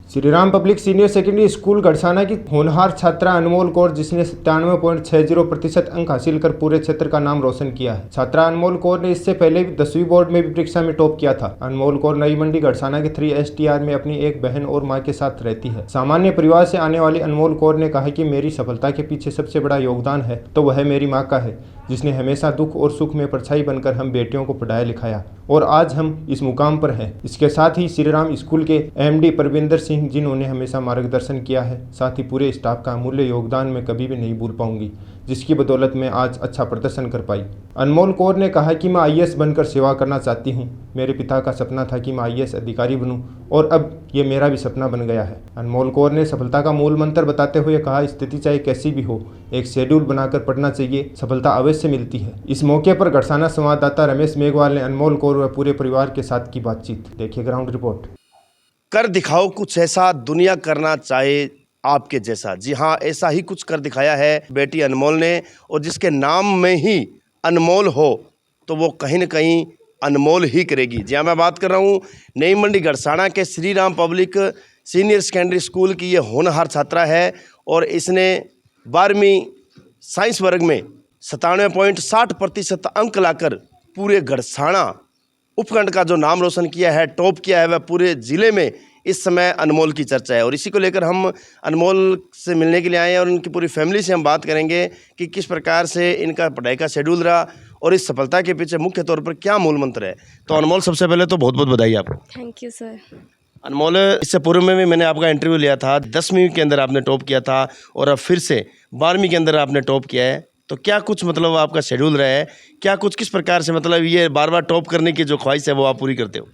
Shri Ram public senior secondary school Gadsana की होनहार छात्रा अनमोल कौर, जिसने 97.60% अंक हासिल कर पूरे क्षेत्र का नाम रोशन किया है। छात्रा अनमोल कौर ने इससे पहले भी 10वीं बोर्ड में भी परीक्षा में टॉप किया था। अनमोल कौर नई मंडी गड़साना के 3STR में अपनी एक बहन और मां के साथ रहती है। सामान्य परिवार से आने वाली अनमोल कौर ने कहा कि मेरी सफलता के पीछे सबसे बड़ा योगदान है तो वह मेरी माँ का है, जिसने हमेशा दुख और सुख में परछाई बनकर हम बेटियों को पढ़ाया लिखाया और आज हम इस मुकाम पर हैं। इसके साथ ही श्री राम स्कूल के MD परविंदर सिंह, जिन्होंने हमेशा मार्गदर्शन किया है, साथ ही पूरे स्टाफ का अमूल्य योगदान मैं कभी भी नहीं भूल पाऊंगी, जिसकी बदौलत मैं आज अच्छा प्रदर्शन कर पाई। अनमोल कौर ने कहा कि मैं IAS बनकर सेवा करना चाहती हूं। मेरे पिता का सपना था कि मैं IAS अधिकारी बनूं और अब ये मेरा भी सपना बन गया है। अनमोल कौर ने सफलता का मूल मंत्र बताते हुए कहा, स्थिति चाहे कैसी भी हो, एक शेड्यूल बनाकर पढ़ना चाहिए, सफलता अवश्य मिलती है। इस मौके पर गड़साना संवाददाता रमेश मेघवाल ने अनमोल कौर व पूरे परिवार के साथ की बातचीत। देखिए ग्राउंड रिपोर्ट। कर दिखाओ कुछ ऐसा, दुनिया करना चाहे आपके जैसा। जी हाँ, ऐसा ही कुछ कर दिखाया है बेटी अनमोल ने, और जिसके नाम में ही अनमोल हो तो वो कहीं ना कहीं अनमोल ही करेगी। जी हाँ, मैं बात कर रहा हूँ नई मंडी गड़साना के Shri Ram public senior secondary school की। ये होनहार छात्रा है और इसने 12वीं साइंस वर्ग में 97.60% अंक लाकर पूरे गड़साना उपखंड का जो नाम रोशन किया है, टॉप किया है, वह पूरे ज़िले में इस समय अनमोल की चर्चा है। और इसी को लेकर हम अनमोल से मिलने के लिए आए हैं और उनकी पूरी फैमिली से हम बात करेंगे कि किस प्रकार से इनका पढ़ाई का शेड्यूल रहा और इस सफलता के पीछे मुख्य तौर पर क्या मूल मंत्र है। तो अनमोल, सबसे पहले तो बहुत बहुत बधाई आपको। Thank you sir. अनमोल, इससे पूर्व में भी मैंने आपका इंटरव्यू लिया था, 10वीं के अंदर आपने टॉप किया था और अब फिर से 12वीं के अंदर आपने टॉप किया है। तो क्या कुछ मतलब आपका शेड्यूल रहा है, क्या कुछ किस प्रकार से मतलब ये बार बार टॉप करने की जो ख्वाहिश है वो आप पूरी करते हो?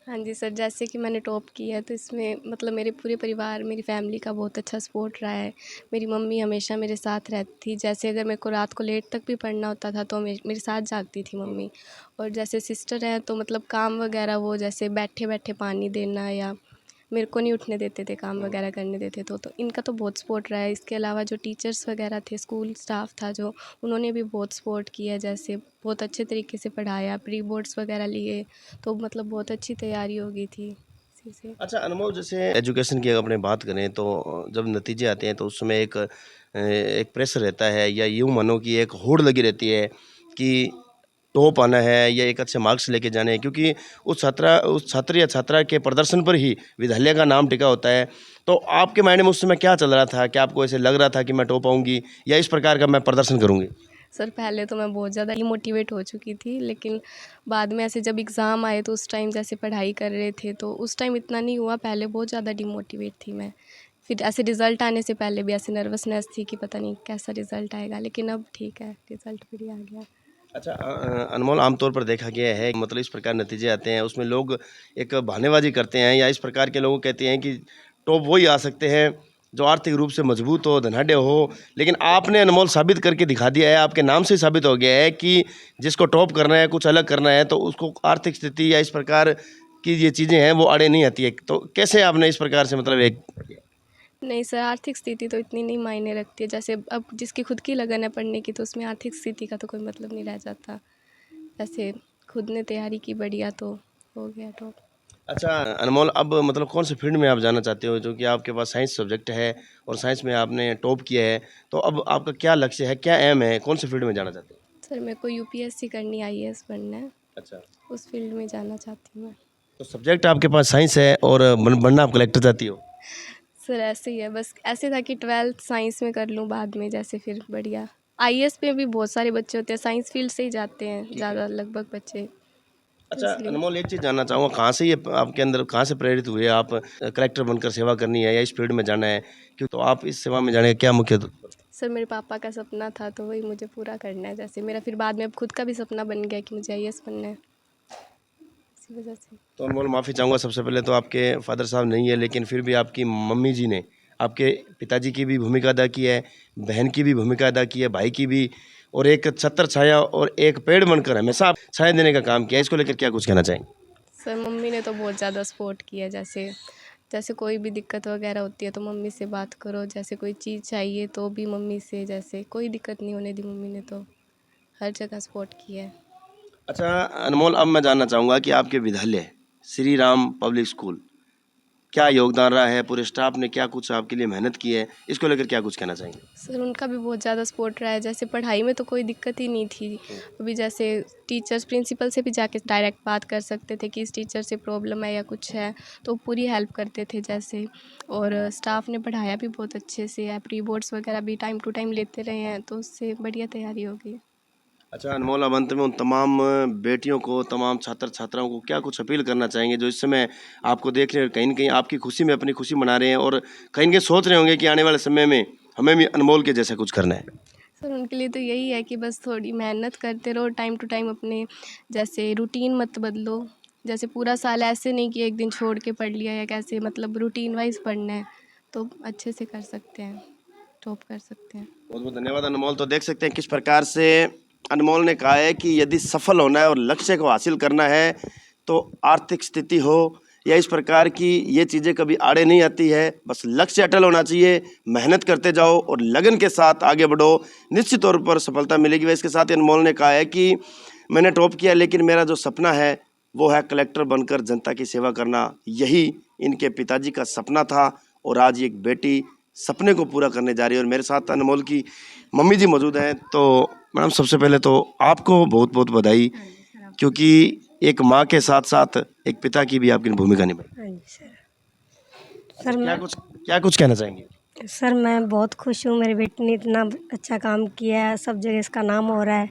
हाँ जी सर, जैसे कि मैंने टॉप किया है तो इसमें मतलब मेरे पूरे परिवार, मेरी फैमिली का बहुत अच्छा सपोर्ट रहा है। मेरी मम्मी हमेशा मेरे साथ रहती थी। जैसे अगर मेरे को रात को लेट तक भी पढ़ना होता था तो मेरे साथ जागती थी मम्मी। और जैसे सिस्टर हैं तो मतलब काम वगैरह वो जैसे बैठे बैठे पानी देना या मेरे को नहीं उठने देते थे, काम वगैरह करने देते तो इनका तो बहुत सपोर्ट रहा है। इसके अलावा जो टीचर्स वगैरह थे, स्कूल स्टाफ था जो, उन्होंने भी बहुत सपोर्ट किया। जैसे बहुत अच्छे तरीके से पढ़ाया, प्री बोर्ड्स वगैरह लिए तो मतलब बहुत अच्छी तैयारी हो गई थी इसी से। अच्छा अनमोल, जैसे एजुकेशन की अगर अपने बात करें तो जब नतीजे आते हैं तो उस समय एक प्रेशर रहता है, या यूँ मानो कि एक होड़ लगी रहती है कि टॉप आना है या एक अच्छे मार्क्स लेके जाने हैं, क्योंकि उस छात्र या छात्रा के प्रदर्शन पर ही विद्यालय का नाम टिका होता है। तो आपके माइंड में उस समय क्या चल रहा था? क्या आपको ऐसे लग रहा था कि मैं टॉप आऊँगी या इस प्रकार का मैं प्रदर्शन करूँगी? सर पहले तो मैं बहुत ज़्यादा डिमोटिवेट हो चुकी थी, लेकिन बाद में ऐसे जब एग्ज़ाम आए तो उस टाइम जैसे पढ़ाई कर रहे थे तो उस टाइम इतना नहीं हुआ। पहले बहुत ज़्यादा डिमोटिवेट थी मैं। फिर ऐसे रिज़ल्ट आने से पहले भी ऐसे नर्वसनेस थी कि पता नहीं कैसा रिज़ल्ट आएगा, लेकिन अब ठीक है, रिज़ल्ट बढ़िया आ गया। अच्छा अनमोल, आमतौर पर देखा गया है मतलब इस प्रकार नतीजे आते हैं उसमें लोग एक बहानेबाजी करते हैं, या इस प्रकार के लोग कहते हैं कि टॉप वही आ सकते हैं जो आर्थिक रूप से मजबूत हो, धनाढ़ हो। लेकिन आपने अनमोल साबित करके दिखा दिया है, आपके नाम से ही साबित हो गया है कि जिसको टॉप करना है, कुछ अलग करना है, तो उसको आर्थिक स्थिति या इस प्रकार की ये चीज़ें हैं वो आड़े नहीं आती है। तो कैसे आपने इस प्रकार से मतलब एक नहीं सर, आर्थिक स्थिति तो इतनी नहीं मायने रखती है। जैसे अब जिसकी खुद की लगन है पढ़ने की तो उसमें आर्थिक स्थिति का तो कोई मतलब नहीं रह जाता। जैसे खुद ने तैयारी की बढ़िया तो हो गया टॉप। अच्छा अनमोल, अब मतलब कौन से फील्ड में आप जाना चाहते हो, जो कि आपके पास साइंस सब्जेक्ट है और साइंस में आपने टॉप किया है, तो अब आपका क्या लक्ष्य है, क्या एम है, कौन से फील्ड में जाना चाहते हो? सर मेरे को UPSC करनी, IAS बनना है, अच्छा, उस फील्ड में जाना चाहती हूँ मैं। तो सब्जेक्ट आपके पास साइंस है और बनना आप कलेक्टर चाहती हो? सर ऐसे ही है, बस ऐसे था कि 12th साइंस में कर लूँ बाद में, जैसे फिर बढ़िया। IAS पे भी बहुत सारे बच्चे होते हैं, साइंस फील्ड से ही जाते हैं ज़्यादा लगभग बच्चे, तो अच्छा इसलिए। अनमोल, एक चीज़ जानना चाहूँगा, कहाँ से ये आपके अंदर कहाँ से प्रेरित हुए आप कलेक्टर बनकर सेवा करनी है या इस फील्ड में जाना है, क्यों तो आप इस सेवा में जाने का क्या मुख्य सर मेरे पापा का सपना था तो वही मुझे पूरा करना है। जैसे मेरा फिर बाद में अब खुद का भी सपना बन गया कि मुझे IAS बनना है, इसी वजह से। तो अनमोल, माफ़ी चाहूँगा, सबसे पहले तो आपके फादर साहब नहीं है, लेकिन फिर भी आपकी मम्मी जी ने आपके पिताजी की भी भूमिका अदा की है, बहन की भी भूमिका अदा की है, भाई की भी, और एक छत्र छाया और एक पेड़ बनकर हमेशा आप छाया देने का काम किया है। इसको लेकर क्या कुछ कहना चाहेंगे? सर मम्मी ने तो बहुत ज़्यादा सपोर्ट किया। जैसे जैसे कोई भी दिक्कत वगैरह होती है तो मम्मी से बात करो, जैसे कोई चीज़ चाहिए तो भी मम्मी से, जैसे कोई दिक्कत नहीं होने दी मम्मी ने, तो हर जगह सपोर्ट किया है। अच्छा अनमोल, अब मैं जानना चाहूँगा कि आपके विद्यालय श्री राम पब्लिक स्कूल क्या योगदान रहा है, पूरे स्टाफ ने क्या कुछ आपके लिए मेहनत की है, इसको लेकर क्या कुछ कहना चाहेंगे? सर उनका भी बहुत ज़्यादा सपोर्ट रहा है, जैसे पढ़ाई में तो कोई दिक्कत ही नहीं थी। अभी जैसे टीचर्स प्रिंसिपल से भी जाके डायरेक्ट बात कर सकते थे कि इस टीचर से प्रॉब्लम है या कुछ है, तो पूरी हेल्प करते थे जैसे। और स्टाफ ने पढ़ाया भी बहुत अच्छे से है, प्री बोर्ड्स वगैरह भी टाइम टू टाइम लेते रहे हैं, तो उससे बढ़िया तैयारी हो गई। अच्छा अनमोल, अब अंत में उन तमाम बेटियों को, तमाम छात्र छात्राओं को क्या कुछ अपील करना चाहेंगे जो इस समय आपको देख रहे हैं, कहीं न कहीं आपकी खुशी में अपनी खुशी मना रहे हैं और कहीं न कहीं सोच रहे होंगे कि आने वाले समय में हमें भी अनमोल के जैसा कुछ करना है? सर उनके लिए तो यही है कि बस थोड़ी मेहनत करते रहो, टाइम टू टाइम अपने जैसे रूटीन मत बदलो। जैसे पूरा साल ऐसे नहीं कि एक दिन छोड़ के पढ़ लिया या कैसे, मतलब रूटीन वाइज पढ़ना है, तो अच्छे से कर सकते हैं, टॉप कर सकते हैं। बहुत बहुत धन्यवाद अनमोल। तो देख सकते हैं किस प्रकार से अनमोल ने कहा है कि यदि सफल होना है और लक्ष्य को हासिल करना है तो आर्थिक स्थिति हो या इस प्रकार की ये चीज़ें कभी आड़े नहीं आती है, बस लक्ष्य अटल होना चाहिए, मेहनत करते जाओ और लगन के साथ आगे बढ़ो, निश्चित तौर पर सफलता मिलेगी। वह इसके साथ ही अनमोल ने कहा है कि मैंने टॉप किया लेकिन मेरा जो सपना है वो है कलेक्टर बनकर जनता की सेवा करना। यही इनके पिताजी का सपना था और आज एक बेटी सपने को पूरा करने जा रही है। और मेरे साथ अनमोल की मम्मी जी मौजूद हैं। तो मैडम सबसे पहले तो आपको बहुत बहुत बधाई, क्योंकि एक माँ के साथ साथ एक पिता की भी आपकी भूमिका निभाई। हाँ जी सर। क्या कुछ कहना चाहेंगे? सर मैं बहुत खुश हूँ, मेरी बेटी ने इतना अच्छा काम किया है, सब जगह इसका नाम हो रहा है।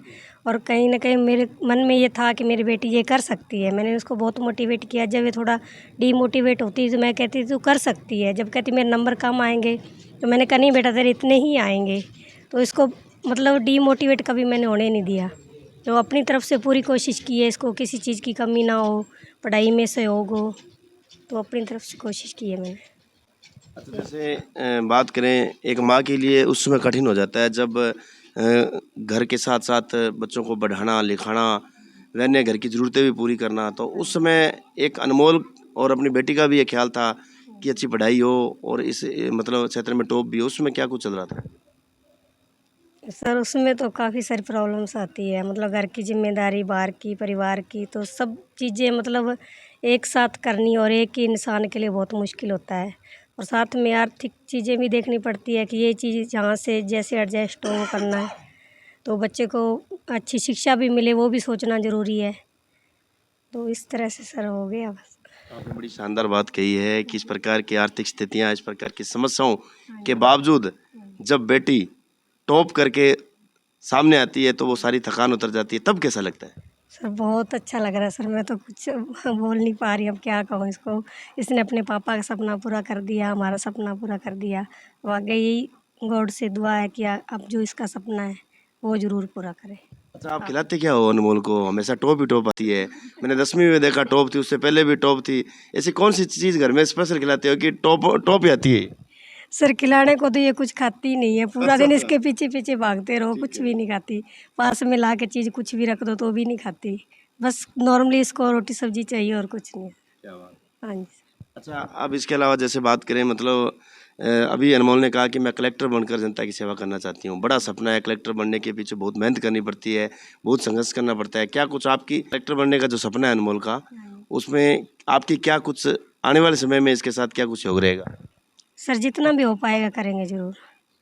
और कहीं ना कहीं मेरे मन में ये था कि मेरी बेटी ये कर सकती है। मैंने उसको बहुत मोटिवेट किया। जब ये थोड़ा डीमोटिवेट होती तो मैं कहती तू कर सकती है, जब कहती मेरे नंबर कम आएंगे तो मैंने कहा नहीं बेटा तेरे इतने ही आएंगे। तो इसको मतलब डीमोटिवेट कभी मैंने होने नहीं दिया। तो अपनी तरफ से पूरी कोशिश की है, इसको किसी चीज़ की कमी ना हो, पढ़ाई में सहयोग हो, तो अपनी तरफ से कोशिश की है मैंने। अच्छा जैसे बात करें एक माँ के लिए उस समय कठिन हो जाता है जब घर के साथ साथ बच्चों को पढ़ाना लिखाना, रहने घर की ज़रूरतें भी पूरी करना, तो उस समय एक अनमोल और अपनी बेटी का भी ये ख्याल था कि अच्छी पढ़ाई हो और इस मतलब क्षेत्र में टॉप भी हो। उसमें क्या कुछ चल रहा था? सर उसमें तो काफ़ी सारी प्रॉब्लम्स आती है, मतलब घर की जिम्मेदारी, बाहर की, परिवार की, तो सब चीज़ें मतलब एक साथ करनी और एक ही इंसान के लिए बहुत मुश्किल होता है। और साथ में आर्थिक चीज़ें भी देखनी पड़ती है कि ये चीज़ जहाँ से जैसे एडजस्ट हो वो करना है। तो बच्चे को अच्छी शिक्षा भी मिले वो भी सोचना ज़रूरी है। तो इस तरह से सर हो गया बस। आपने बड़ी शानदार बात कही है कि इस प्रकार की आर्थिक स्थितियाँ, इस प्रकार की समस्याओं के बावजूद जब बेटी टॉप करके सामने आती है तो वो सारी थकान उतर जाती है, तब कैसा लगता है? सर बहुत अच्छा लग रहा है सर, मैं तो कुछ बोल नहीं पा रही, अब क्या कहूँ इसको। इसने अपने पापा का सपना पूरा कर दिया, हमारा सपना पूरा कर दिया। वाकई गॉड से दुआ है कि अब जो इसका सपना है वो ज़रूर पूरा करे। अच्छा आप खिलाते क्या हो अनमोल को? हमेशा टॉप ही टॉप आती है। मैंने 10वीं में देखा टॉप थी, उससे पहले भी टॉप थी। ऐसी कौन सी चीज़ घर में स्पेशल खिलाते हो कि टॉप टॉप ही आती है? सर खिलाने को तो ये कुछ खाती ही नहीं है, पूरा दिन इसके पीछे पीछे भागते रहो, कुछ भी नहीं खाती। पास में ला के चीज़ कुछ भी रख दो तो भी नहीं खाती। बस नॉर्मली इसको रोटी सब्जी चाहिए और कुछ नहीं। क्या बात। हाँ जी। अच्छा अब इसके अलावा जैसे बात करें मतलब अभी अनमोल ने कहा कि मैं कलेक्टर बनकर जनता की सेवा करना चाहती हूँ। बड़ा सपना है, कलेक्टर बनने के पीछे बहुत मेहनत करनी पड़ती है, बहुत संघर्ष करना पड़ता है। क्या कुछ आपकी कलेक्टर बनने का जो सपना है अनमोल का, उसमें आपकी क्या कुछ आने वाले समय में इसके साथ क्या कुछ योग रहेगा? सर जितना भी हो पाएगा करेंगे ज़रूर।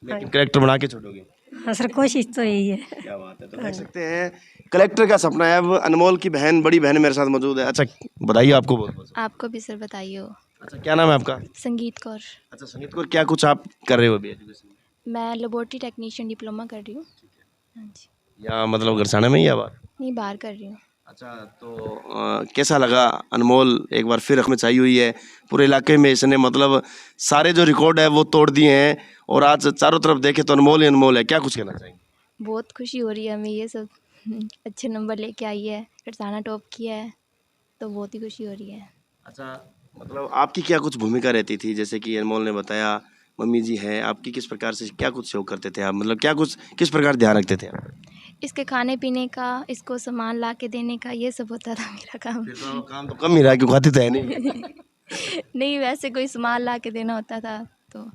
लेकिन कलेक्टर बना के छोड़ोगे? हाँ सर कोशिश तो यही है। क्या बात है। तो देख सकते हैं कलेक्टर का सपना है। अब अनमोल की बहन, बड़ी बहन मेरे साथ मौजूद है। अच्छा बताइए, आपको बहुत बहुत। आपको भी सर बताइए हो। अच्छा क्या नाम है आपका? संगीत कौर। अच्छा संगीत कौर, क्या कुछ आप कर रहे हो अभी एजुकेशन में? मैं लेबोरेटरी टेक्नीशियन डिप्लोमा कर रही हूँ। हाँ जी। या मतलब गरसाना में ही या बाहर? नहीं, बाहर कर रही हूँ। अच्छा तो कैसा लगा अनमोल एक बार फिर हमें चाहिए हुई है पूरे इलाके में, इसने मतलब सारे जो रिकॉर्ड है वो तोड़ दिए हैं और आज चारों तरफ देखे तो अनमोल ही अनमोल है। क्या कुछ कहना चाहेंगे? बहुत खुशी हो रही है हमें, ये सब अच्छे नंबर लेके आई है, करसाना टॉप किया है, तो बहुत ही खुशी हो रही है। अच्छा मतलब आपकी क्या कुछ भूमिका रहती थी? जैसे कि अनमोल ने बताया मम्मी जी हैं आपकी, किस प्रकार से क्या कुछ सहयोग करते थे आप, मतलब क्या कुछ किस प्रकार ध्यान रखते थे आप? इसके खाने पीने का, इसको सामान ला के देने का, ये सब होता था मेरा काम। फिर तो काम तो कम ही रहा, क्यों खाते तो है नहीं। नहीं, वैसे कोई सामान ला के देना होता था तो,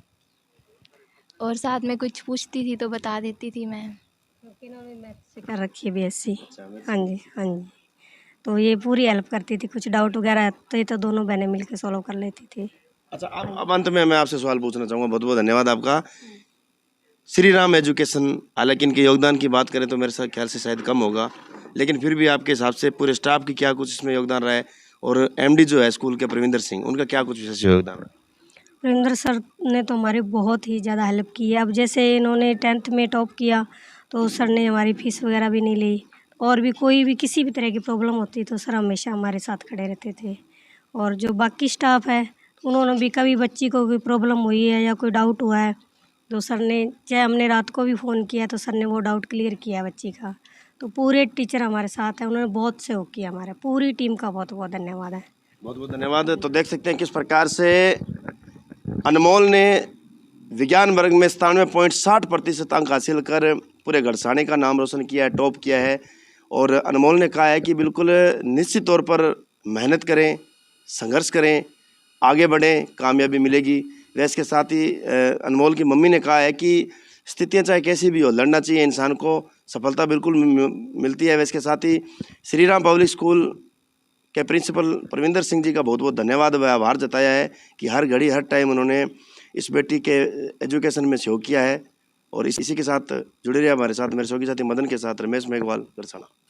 और साथ में कुछ पूछती थी तो बता देती थी मैं। से कर रखी है BSc। हाँ जी हाँ जी। तो ये पूरी हेल्प करती थी, कुछ डाउट वगैरह आते तो दोनों बहनें मिलकर सॉल्व कर लेती थी। अच्छा, अब अंत में मैं आपसे सवाल पूछना चाहूँगा, बहुत बहुत धन्यवाद आपका। श्री राम एजुकेशन, हालांकि इनके योगदान की बात करें तो मेरे साथ ख्याल से शायद कम होगा, लेकिन फिर भी आपके हिसाब से पूरे स्टाफ की क्या कुछ इसमें योगदान रहा है, और एमडी जो है स्कूल के प्रविंदर सिंह, उनका क्या कुछ विशेष योगदान रहा है? सुरेंद्र सर ने तो हमारी बहुत ही ज़्यादा हेल्प की है। अब जैसे इन्होंने 10th में टॉप किया तो सर ने हमारी फ़ीस वगैरह भी नहीं ली, और भी कोई भी किसी भी तरह की प्रॉब्लम होती तो सर हमेशा हमारे साथ खड़े रहते थे। और जो बाकी स्टाफ है उन्होंने भी, कभी बच्ची को कोई प्रॉब्लम हुई है या कोई डाउट हुआ है तो सर ने, चाहे हमने रात को भी फ़ोन किया तो सर ने वो डाउट क्लियर किया बच्ची का। तो पूरे टीचर हमारे साथ हैं, उन्होंने बहुत सहयोग किया, हमारे पूरी टीम का बहुत बहुत धन्यवाद है। बहुत बहुत धन्यवाद। तो देख सकते हैं किस प्रकार से अनमोल ने विज्ञान वर्ग में 97.60% अंक हासिल कर पूरे गड़साने का नाम रोशन किया है, टॉप किया है। और अनमोल ने कहा है कि बिल्कुल निश्चित तौर पर मेहनत करें, संघर्ष करें, आगे बढ़ें, कामयाबी मिलेगी। वैसे इसके साथ ही अनमोल की मम्मी ने कहा है कि स्थितियां चाहे कैसी भी हो, लड़ना चाहिए, इंसान को सफलता बिल्कुल मिलती है। वैसे इसके साथ ही श्री राम पब्लिक स्कूल के प्रिंसिपल प्रविंदर सिंह जी का बहुत बहुत धन्यवाद व आभार जताया है कि हर घड़ी हर टाइम उन्होंने इस बेटी के एजुकेशन में सहयोग किया है। और इसी के साथ जुड़े रहे हमारे साथ, मेरे सहयोगी साथी मदन के साथ रमेश मेघवाल, गड़साना।